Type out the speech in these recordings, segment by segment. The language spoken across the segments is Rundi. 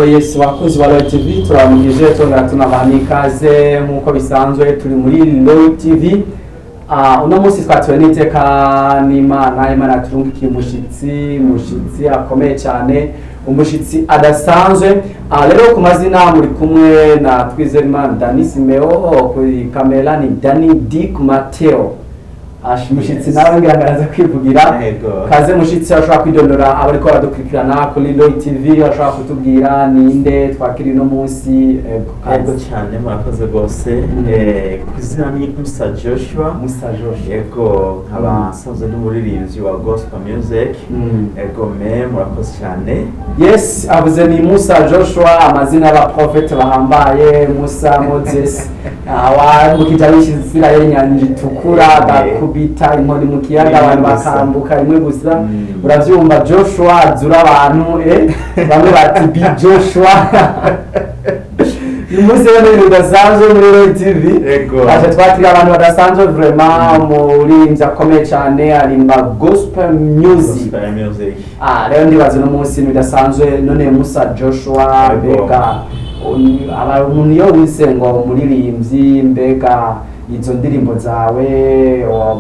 Yesu bakunzi ba Royal TV turamugije tongera tunabana ikaze nkuko bisanzwe turi muri Royal TV. Uno munsi twatuwe n'iteka n'Imana turungikiye umushitsi akomeye cyane, umushitsi adasanzwe. Rero ku mazina muri kumwe na Twizerimana Dani Simeo, kuri kamera ni Dani Dick Mateo. Mushitsi nawe ngiragaragaza kwivugira. Kaze mushitsi ashobora kwidondora abariko baradukurikirana kuri Royal TV, ashobora kutubwira ninde twakiri no munsi. Yego cyane murakoze gose. Kuzina ni Musa Joshua. Yego nkaba nsanzwe n'umuririmbyi wa gospel music. Yego murakoze cyane. Yes, avuze ni Musa Joshua, amazina y'abaprofete bahambaye, Musa, Moses, wa mukijana Isirayeli nyanja itukura bakubita inkoni mu kiyaga abantu bakambuka imwe gusa. Uravyumva Joshua azura abantu bamwe bati bi Joshua. Ni musi wene udasanzwe muri Royal TV. Aje twatira abantu badasanzwe vraiment muri akomeye cyane arimba gospel music. Rero ndibaze no musi udasanzwe none Musa Joshua mbega umuntu yo wise ngo umuririmbyi mbega izo ndirimbo zawe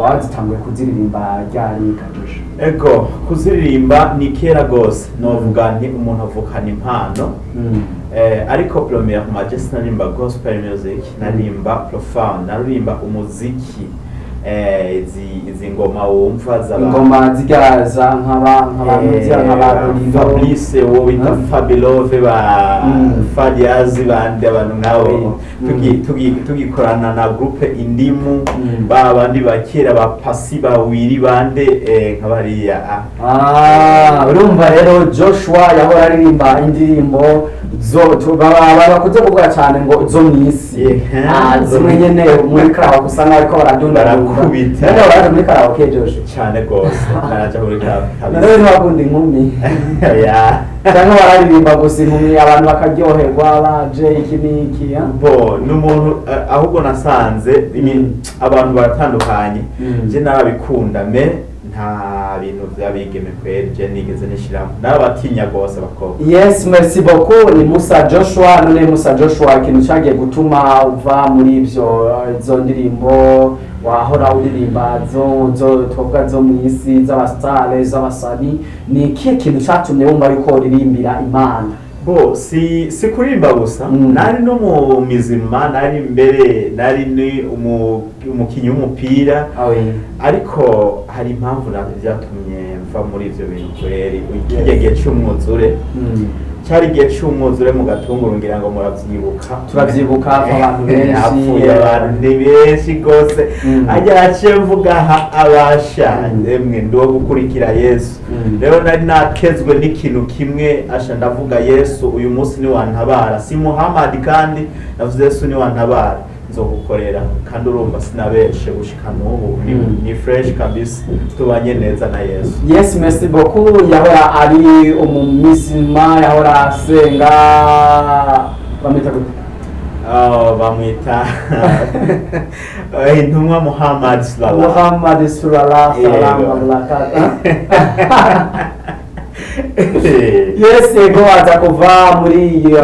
wazitanguye kuziririmba ryari kadusha? Ego kuziririmba ni kera gose, novuga nti umuntu avukana impano. Ariko premier majesty narimba gospel music, narimba profound, narimba umuziki izi ngoma wumva ingoma zigaza nk'abantu Fabrice wo bita Fabilove ba Fadiazi bande abantu nabo tugikorana na groupe Indimu babandi bakera ba Pasi bawiri bande nk'abariya. Urumva rero Joshua yahora aririmba indirimbo bakuze kuvuga cyane ngo zo mwisi zimwe nyene muri karaoke usanga ariko baradunda barakubita baraje muri karaoke Joshua cyane gose naraje muri karaoke rero ntibakunda inkumi cyangwa bararirimba gusa inkumi abantu bakaryoherwa baje iki n'iki bo n'umuntu ahubwo nasanze abantu baratandukanye je narabikunda nta bintu byabigeme kweri je nigeze nishiramo nabatinya gose bakobwa. Yes, merci beaucoup. Ni Musa Joshua. None Musa Joshua ikintu cyagiye gutuma uva muri ivyo izo ndirimbo wahora uririmba zo twovuga zo mwisi z'abastare z'abasani, ni ikihe kintu cyatumye wumva yuko uririmbira Imana? Bo si kurimba gusa nari no mu mizima, nari mbere nari ni umukinyi w'umupira ariko hari impamvu byatumye mva muri ivyo bintu kweri. Igihe cy'umwuzure cyari igihe cy'umwuzure mu Gatunguru, ngira ngo muravyibuka. Turavyibuka abantu benshi apfuye abantu benshi gose ajya acemvuga abasha emwe ndo gukurikira Yesu. Rero nari nakezwe n'ikintu kimwe asha ndavuga Yesu uyu munsi ni wantabara, si Muhammad kandi navuze Yesu ni wantabara nzogukorera kandi urumva sinabeshe gushika n'ubu ni fresh kabisa tubanye neza na Yesu. Yes, merci beaucoup. Yahora ari umumisima, yahora asenga bamwita bamwita intumwa Muhammad sallallahu alaihi wasallam. Yes, ego aza kuva muri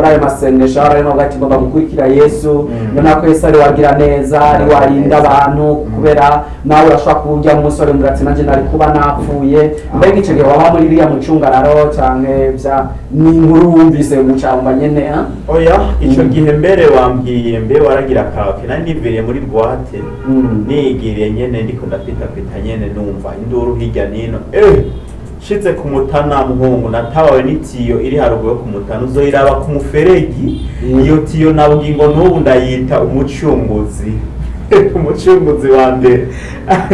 ayo masengesho arimo gati ngomba gukurikira Yesu. Nona ko Yesu ari wagira neza, ari warinda abantu kubera nawe urashobora kuburya umusore murati nanje nari kuba napfuye. Mbega ico gihe waba muri iriya mucungararo canke bya ni inkuru wumvise mucamba nyene Oya, ico gihe mbere wambwiye mbe waragira karaoke nari niviriye muri boîte nigiriye nyene ndiko ndapita nyene numva induru hirya nino shitse ku Mutana muhungu natabawe n'itiyo iri haruguru yo ku Mutana uzoyiraba ku muferegi. Iyo tiyo nabwingo n'ubu ndayita umucunguzi. Umucunguzi wa mbere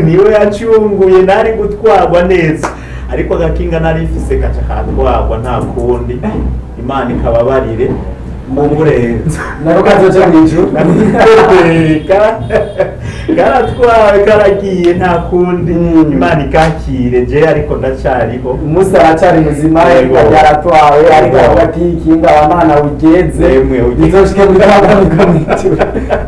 niwe yacunguye nari gutwarwa neza, ariko agakinga nari ifise kaca katwarwa nta kundi. Imana ikababarire mumure nako kazoja mw'ijuru karatwawe karagiye nta kundi Imana ikakire je ariko ndacariho umunsi aracari muzima yaratwawe ariko hagati y'ikinga abana ugeze izoshike kugaragara mw'ijuru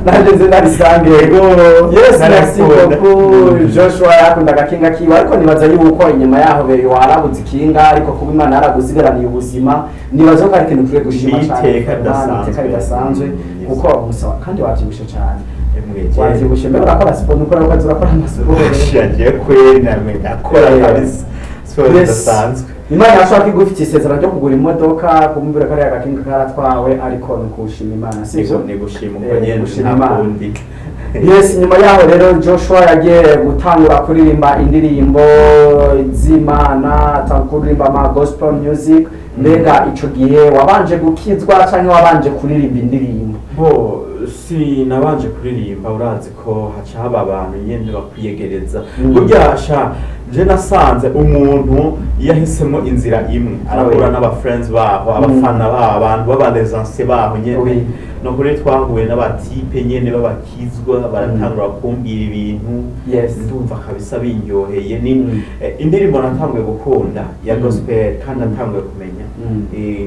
nanje nze narisange yes merci beaucoup Joshua yakunda agakinga kiwe ariko nibaza yuko inyuma yaho beri warabuze ikinga ariko kuba Imana yaragusigaraniye ubuzima nibaza ko ari ikintu turi gushima cyane iteka ridasanzwe kuko umusaba kandi wavyibushe cyane wavyibushe mbere urakora siporo ukora ukaza urakora amasiporo yagiye kwena akora kabisa siporo idasanzwe Imana yashaka igufitiye isezerano ryo kugura imodoka kumubwira ko ari agakinga karatwawe ariko ni kushima Imana siko ni gushima uko nyene nta kundi. Yes, nyuma yaho rero Joshua yagiye gutangura kuririmba indirimbo z'Imana, atanguririmba ama gospel music. Mbega ico gihe wabanje gukizwa canke wabanje kuririmba indirimbo? Bo si nabanje kuririmba urazi ko haca haba abantu nyene bakwiyegereza. Burya sha je nasanze umuntu yahisemo inzira imwe arahura n'aba friends baho abafana baho abantu b'abalezanse baho nyene no kuri twahuye n'abatipe nyene babakizwa baratangura kumbwira ibintu ndumva kabisa binyoheye ni indirimbo natanguye gukunda ya gospel kandi natanguye kumenya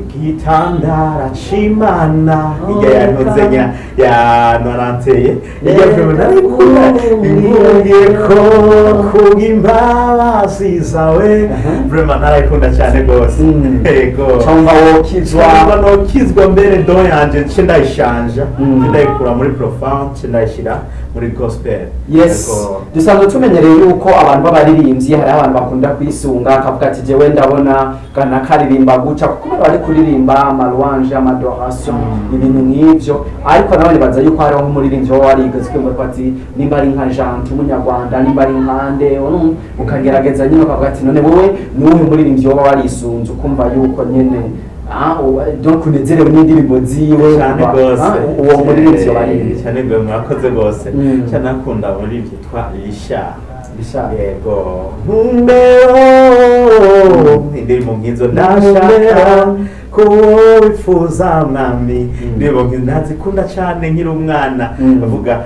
gitandara cimana ijya yanozenya ya noranteye ijya film narikunda ngiye ko kugimbabazi zawe vraiment narayikunda cyane gose yego cyangwa wokizwa mbere do yanje ndayishanja ndayikura muri profound ndayishira muri gospel. Yes, dusanzwe tumenyereye yuko abantu b'abaririmbyi hari abantu bakunda kwisunga akavuga ati jewe ndabona kana karirimba guca kuko bari kuririmba amalouange amadoration ibintu nk'ivyo ariko nabone baza yuko hari nk'umuririmbyi wo warigeze kwemba ati nimba ari nka Jean umunyarwanda nimba ari nkande ukagerageza nyine ukavuga ati none wowe nuhe muririmbyi wo warisunze ukumva yuko nyene donc unezerewe n'indirimbo ziwe cyane gose uwo muririmbyi wari cyane gwe murakoze gose cyane akunda umuririmbyi twa Lisha yego mbero indirimbo ngizo ndashaka ko wifuza mwami ndirimbo ndazikunda cyane nkiri umwana bavuga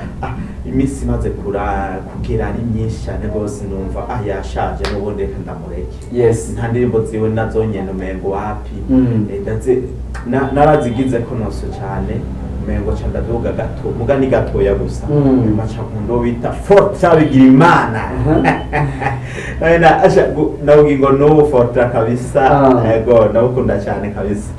imisi maze kugera ari myinshi cyane rwose numva yashaje n'ubundi reka ndamureke. Yes, nta ndirimbo ziwe nazo nyene umengo wapi narazigize ko noso cyane umengo ca ndaduga gato muga ni gatoya gusa maca kundo bita forta bigira Imana nawugingo no forta kabisa yego nawukunda cyane kabisa.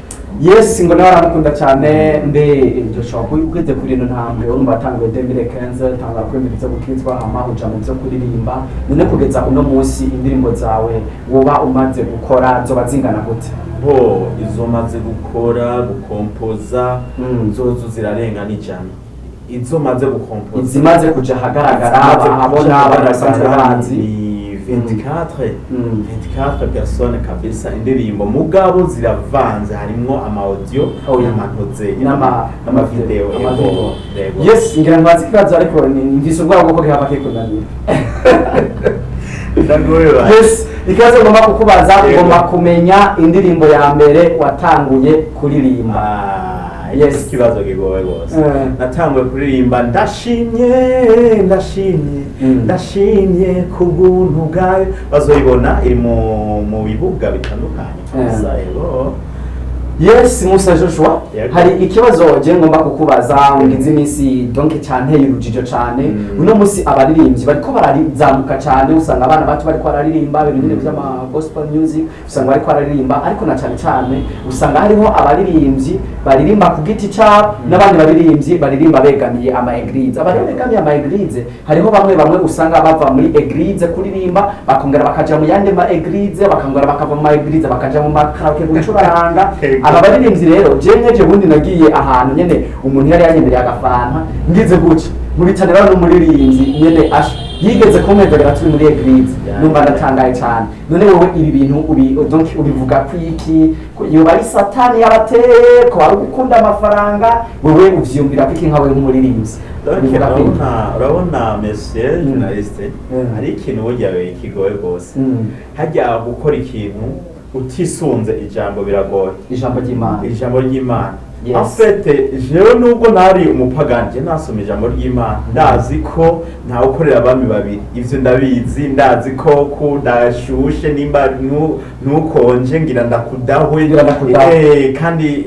Yes, ngo nawe aramukunda cyane mbe Joshua ugeze kuri ino ntambwe urumva atanguye 2015 tanga kwemeza gukizwa amahuja mu byo kuririmba none kugeza uno munsi indirimbo zawe woba umaze gukora zoba zingana gute? Bo izo maze gukora gukompoza zozo zirarenga n'ijana izo maze gukompoza izimaze kuja hagaragara abona abasanzwe bazi 24 personnes kabisa indirimbo mugabo ziravanze harimo ama audio n'amantoze n'ama video. Yes, ngira ngo kibazo ariko ndise ubwabo bwo kihaba kikunaniye. Yes, ikaze ngomba kukubaza ngomba kumenya indirimbo ya mbere watanguye kuririmba. Yes, kibazo kigoye gose natanguye kuririmba ndashimye kubuntu bwawe bazoyibona iri mu bibuga bitandukanye gusa yego. Yes, Musa Joshua hari ikibazo je ngomba kukubaza ngize imisi donc cyane y'urujijo cyane uno musi abaririmbyi bariko bararizamuka cyane usanga abana bato bariko bararirimba ibintu by'ama gospel music usanga bariko bararirimba ariko na cyane usanga hariho abaririmbyi baririmba ku giti cyabo n'abandi baririmbyi baririmba begamiye ama eglise begamiye ama eglise hariho bamwe usanga bava muri eglise kuririmba bakongera bakaja mu yandi ma eglise bakongera bakava mu ma eglise bakaja mu makaraoke gucuranga. Aba baririmbyi rero je bundi nagiye ahantu nyene umuntu yari yanyemereye agafanta ngize guca mu bitane rero n'umuririmbyi nyene yigeze kumwegera turi muri eglise numva ndatangaye cyane none wowe ibi bintu ubivuga kwiki yoba ari satani yabateye ko ari gukunda amafaranga wowe uvyumvira kwiki nkawe nk'umuririmbyi? urabona monsieur journaliste hari ikintu burya kigoye gose hajya gukora ikintu utisunze ijambo biragoye. Ijambo ry'Imana Yes. En fait jewe nubwo nari umupagani je nasoma ijambo ry'Imana ndazi ko ntawe ukorera abami babiri ivyo ndabizi ndazi ko kudashushe nimba nukonje ngira ndakudahwe kandi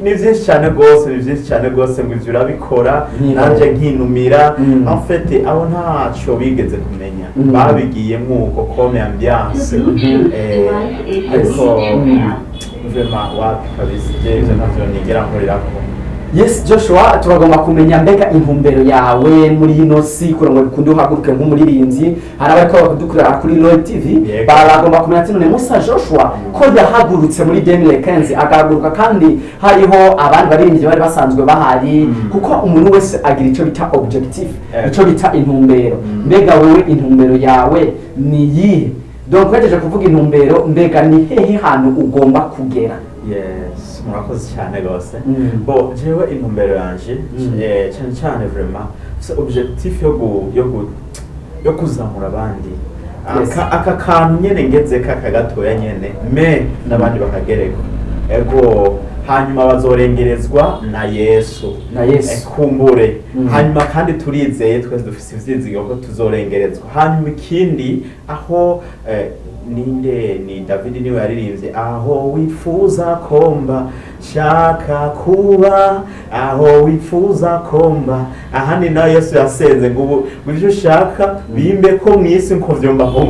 ni vyinshi cyane gose ni vyinshi cyane gose ngo ivyo urabikora nanje nkinumira en fait abo ntaco bigeze kumenya babigiye nk'uko comme ambiance ariko vraiment wapi kabisa ivyo navyo nigera nkorirako. Yes Joshua, turagomba kumenya mbega intumbero yawe muri ino si kugira ngo bikunde uhaguruke nk'umuririmbyi, hari abariko bakudukurira kuri Royal TV baragomba kumenya ati none Musa Joshua ko yahagurutse muri 2015 agahaguruka kandi hariho abandi baririmbyi bari basanzwe bahari kuko umuntu wese agira ico bita objectif ico bita intumbero. Mbega wewe intumbero yawe ni yihe? Donc kwejeje kuvuga intumbero, mbega ni hehe hantu ugomba kugera? Yes, murakoze cyane gose. Bo jewe intumbero yanje cyane cyane vraiment c'est objectif yo kuzamura abandi. Aka kantu nyene ngeze kakagatoya nyene me nabandi bakagereko. Ego hanyuma bazorengerezwa na Yesu kumbure hanyuma kandi turizeye twese dufise ivyizigiro ko tuzorengerezwa. Hanyuma ikindi aho ni David niwe yaririmbye aho wifuza komba shaka kuba aho wifuza komba. Aha ni na Yesu yasenze ngo ivyo ushaka bimbe ko mwisi nko vyomba ho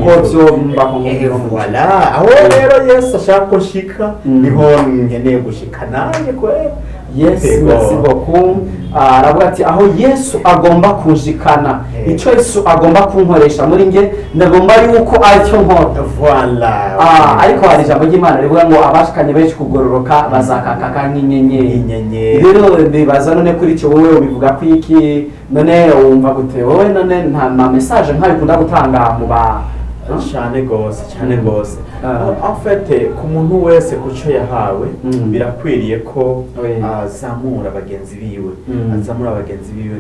voilà aho rero Yesu ashaka ko shika niho nkeneye gushika nanjye kwe. Yes, merci beaucoup. Aravuga ati aho Yesu agomba kunjikana ico Yesu agomba kunkoresha muri nge ndagomba yuko aricyo nkora. Voilà. Ariko hari ijambo ry'Imana rivuga ngo abashikanye benshi kugororoka bazakakaka nk'inyenyeri. Rero ndibaza none kuri cyo wowe ubivuga ko iki none wumva gute wowe none nta message nkayo ukunda gutanga mu ba cyane gose en fait ku muntu wese kuco yahawe birakwiriye ko azamura abagenzi biwe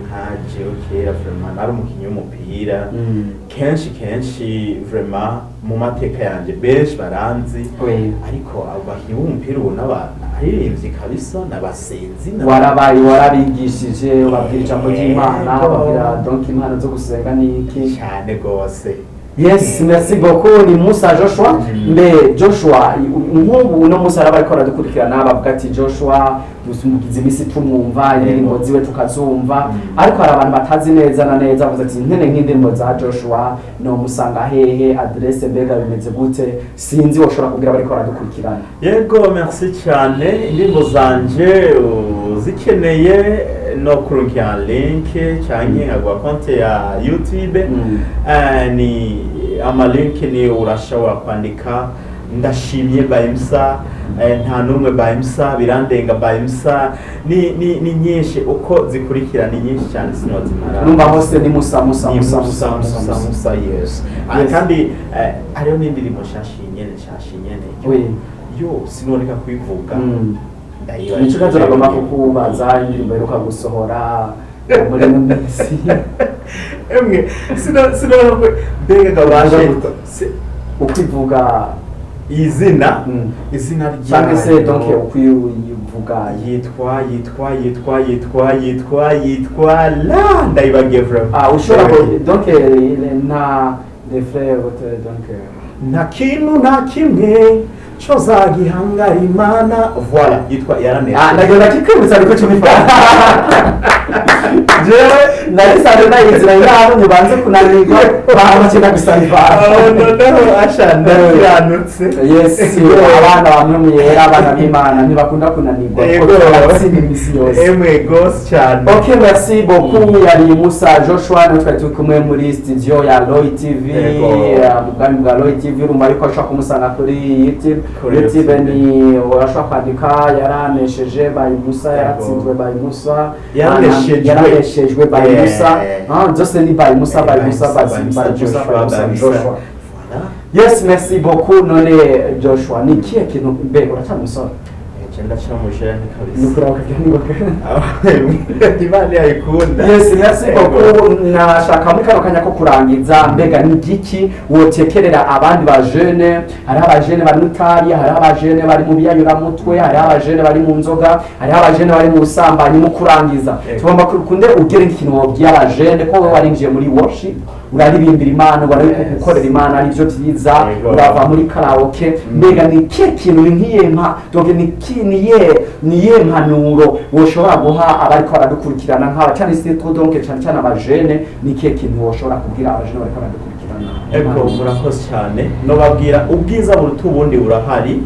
nkaje kera vraiment ari umukinyi w'umupira kenshi vraiment mu mateka yanje benshi baranzi ariko abakinyi b'umupira ubona aririmbye kabisa n'abasenzi warabigishije babwira ijambo ry'Imana babwira donc impano zo gusenga niki cyane gose. Yes, merci beaucoup. Ni Musa Joshua. Mbe Joshua nk'ubu no Musa arabariko aradukurikirana bavuga ati Joshua dusumugize imisi tumwumva indirimbo ziwe tukazumva ariko hari abantu batazi neza na neza bavuze ati ntene nk'indirimbo za Joshua no musanga hehe adresse mbega bimeze gute sinzi woshobora kugira bariko aradukurikirana. Yego merci cyane indirimbo zanje zikeneye no kurungira link cyangwa nkagwa konte ya YouTube ni amalink ni urashobora kwandika ndashimye Baimsa nta numwe Baimsa birandenga Baimsa ni nyinshi uko zikurikira ni nyinshi cyane sinozimara numva hose ni Musa yes kandi ariyo n'indirimbo shashinyene yo sinoneka kwivuga nico kazagomba kukubaza indirimbo iruka gusohora muri minsi emwe sino mbega gabashe ukwivuga izina cyangwa se donc ukwivuga yitwa la ndayibagiye vraiment ushobora donc na les frères donc nta kintu nta kimwe chozagihanga Imana voilà yitwa yaraneze ndagenda kikwibutsa ariko cyo mifata jewe narisane nayizira ngaho nyibanze kunanirwa bahamukina gusanifa no ashanda yanutse yes abana bamwe muyera abana b'Imana ntibakunda kunanirwa ko batsinda imisi yose emwe gose cyane. Okay, merci beaucoup. Yari Musa Joshua natwe turi kumwe muri studio ya Roy TV mugani bwa Roy TV urumva ariko ashaka kumusanga kuri YouTube ni urashaka kwandika yaranesheje by Musa yaratsinzwe by Musa yaraneshejwe by Musa just ni by Musa Joshua. Yes, merci beaucoup. None Joshua ni kiye kintu mbe uracyari musore Chenda cha mujene kabisa. nukura bakaganibuka Imana yayikunda. yes merci beaucoup nashaka muri kano kanya ko kurangiza mbega ni giki wotekerera abandi ba jeune hari aba jeune bari mutari hari aba jeune bari mu biyanyura mutwe hari aba jeune bari mu nzoga hari aba jeune bari mu busambanyi mu kurangiza tugomba kunde ugere ikintu wobwiye aba jeune ko we warinjiye muri worship uraririmbira Imana gukorera Imana ari byo byiza urava muri karaoke mbega ni kihe kintu nkiyempa donc niye mpanuro woshobora guha abariko baradukurikirana nk'aba cyane se donc cyane abajene ni kihe kintu woshobora kubwira abajene bariko baradukurikirana eko murakoze cyane no babwira ubwiza buruta ubundi burahari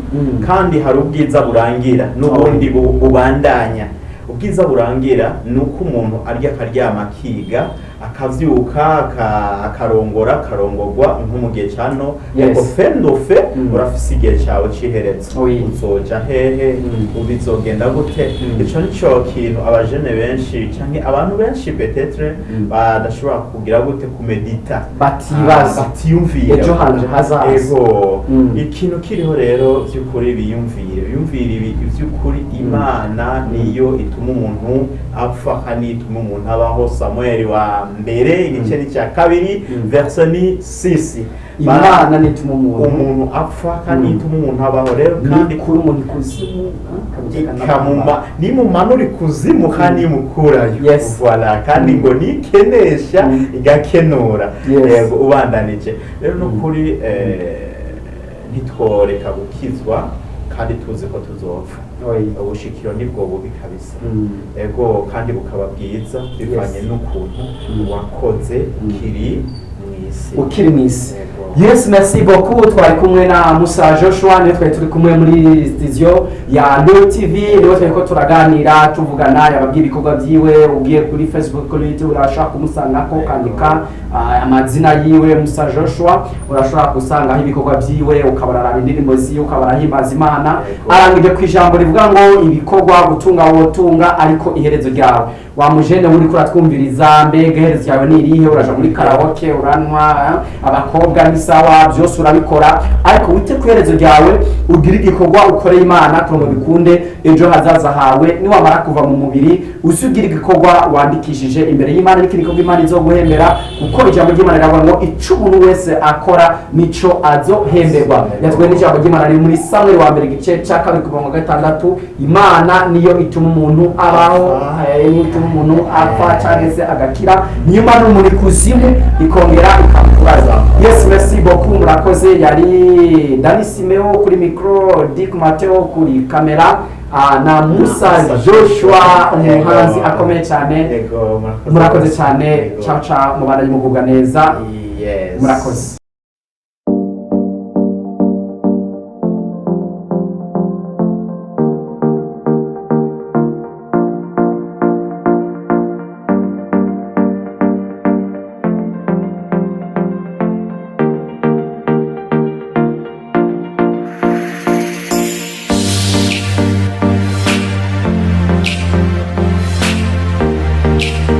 kandi hari ubwiza burangira n'ubundi bubandanya ubwiza burangira nuko umuntu arya akaryama akiga akavyuka akarongorwa nko mu gihe cyano eko fendofe urafise igihe cyawe cihereza uzoja hehe ubizogenda gute ico nico kintu abajene benshi canke abantu benshi peut-être badashobora kugira gute kumedita batiyumvira ejo hanje hazaza ego ikintu kiriho rero vy'ukuri biyumvire ivy'ukuri Imana niyo ituma umuntu apfa kandi ituma umuntu abaho. Samuel wa mbere igice cya kabiri verse ni 6 Imana nituma umuntu apfa kandi ituma umuntu abaho rero kandi kuri umuntu kuzimu ikamuma nimumanura kuzimu kandi imukurayo voilà kandi ngo nikenesha igakenura yego ubandanije rero no kuri ntitworeka gukizwa kandi tuzi ko tuzopfa ubushikiro nibwo bubi kabisa ego kandi bukaba bwiza bivanye n'ukuntu wakoze ukiri mwisi. Yes, merci beaucoup. Twari kumwe na Musa Joshua, ne twari turi kumwe muri studio ya Leo TV, niho twari ko turaganira tuvugana yababwiye ibikorwa byiwe, ugiye kuri Facebook kuri YouTube urashaka kumusangako kandika amazina yiwe Musa Joshua, urashaka gusanga ibikorwa byiwe ukabarara indirimbo ziwe ukabarahimbaza Imana. Arangije ku ijambo rivuga ngo ibikorwa gutunga wotunga ariko iherezo ryawe. Wa mujene muri kuratwumviriza mbega iherezo ryawe ni irihe? Uraja muri karaoke uranwa abakobwa ni sawa byose urabikora ariko wite ku iherezo ryawe ugira igikorwa ukoreye Imana kurongo bikunde ejo hazaza hawe ni wamara kuva mu mubiri usugira igikorwa wandikishije imbere y'Imana n'ikikorwa Imana izoguhembera kuko ijambo ry'Imana riravuga ngo icumuntu wese akora nico azohemberwa. Yatwe n'ijambo ry'Imana riri muri Samuel wa mbere gice cya 2:6 Imana niyo ituma umuntu abaho ituma umuntu apfa cyangwa se agakira niyo Imana muri kuzimu ikongera ikamukuraza. Yes, merci beaucoup murakoze. Yari Dani Simeo kuri micro, Dick Mateo kuri kamera na Musa Joshua umuhanzi akomeye cyane. Murakoze cyane. Ciao ciao mubana y'umugubwa neza. Murakoze.